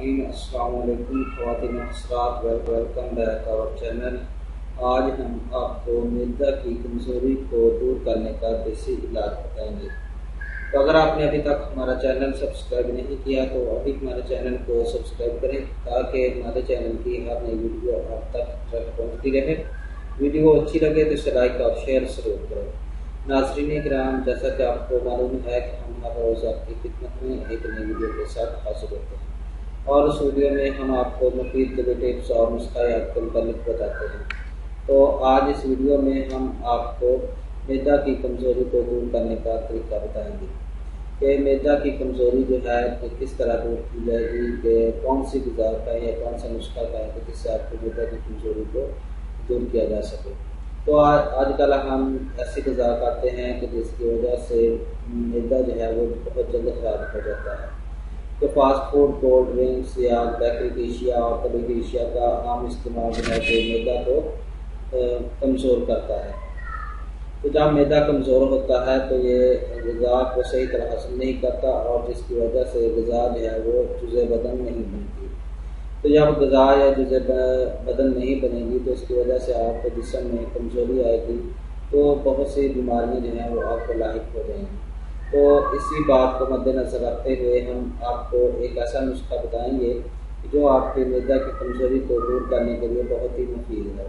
सामीन अस्सलाम वालेकुम ख़वातीन हज़रात, वेलकम बैक आवर चैनल। आज हम आपको मैदा की कमज़ोरी को दूर करने का देसी इलाज बताएंगे। तो अगर आपने अभी तक हमारा चैनल सब्सक्राइब नहीं किया तो अभी हमारे चैनल को सब्सक्राइब करें ताकि हमारे चैनल की हर नई वीडियो आप तक पहुँचती रहे। वीडियो अच्छी लगे तो इसे लाइक और शेयर जरूर करें। नाज़रीन किराम, जैसा कि आपको मालूम है कि हम हर रोज़ आपकी खिदमत में एक नई वीडियो के साथ हाजिर होते हैं और उस वीडियो में हम आपको मुफीद टिप्स और नुस्खायात के मुताबिक बताते हैं। तो आज इस वीडियो में हम आपको मैदा की कमज़ोरी को दूर करने का तरीका बताएंगे कि मैदा की कमज़ोरी जो है कि किस तरह दूर की जाएगी, कि कौन सी ग़िज़ा का या कौन सा नुस्खा का है कि जिससे आपको मैदा की कमज़ोरी को दूर किया जा सके। तो आजकल हम ऐसी ग़िज़ा खाते हैं कि जिसकी वजह से मैदा जो है वो बहुत जल्द ख़राब हो जाता है। तो फास्ट फूड, कोल्ड ड्रिंक्स या बेकरी की अशिया और तली की अशिया का आम इस्तेमाल जो है कि मैदा को कमज़ोर करता है। तो जब मैदा कमज़ोर होता है तो ये ग़िज़ा को सही तरह हासिल नहीं करता और जिसकी वजह से ग़िज़ा जो है वो जुज़े बदन नहीं बनती। तो जब ग़िज़ा या जुज़े बदन नहीं बनेगी तो इसकी वजह से आपको जिस्म में कमज़ोरी आएगी, तो बहुत सी बीमारियां जो हैं वो आपको लाहिक हो जाएंगी। तो इसी बात को मद्देनज़र रखते हुए हम आपको एक ऐसा नुस्खा बताएंगे जो आपके मैदा की कमज़ोरी को दूर करने के लिए बहुत ही मुफीद है।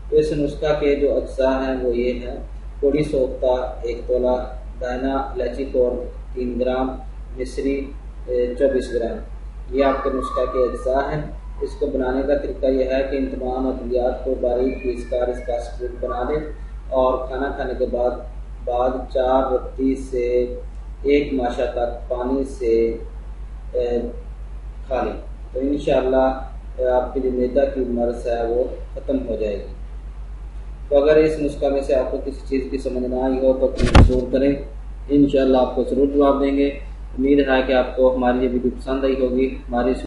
तो इस नुस्खा के जो अज्जा हैं वो ये हैं: थोड़ी सोख्ता 1 तोला, दाना इलायची तोड़ 3 ग्राम, मिश्री 24 ग्राम। ये आपके नुस्खा के अज्जा हैं। इसको बनाने का तरीका यह है कि इन तमाम अद्वियात को बारीक पीस कर इसका स्क्रीन बना लें और खाना खाने के बाद 4 रत्ती से 1 माशा तक पानी से खा लें। तो इंशाअल्लाह आपकी जो मैदा की मर्ज़ है वो ख़त्म हो जाएगी। तो अगर इस नुस्खा में से आपको किसी चीज़ की समझ ना आई हो तो ज़रूर करें, इंशाअल्लाह आपको ज़रूर जवाब देंगे। उम्मीद है कि आपको हमारी ये वीडियो पसंद आई होगी। हमारी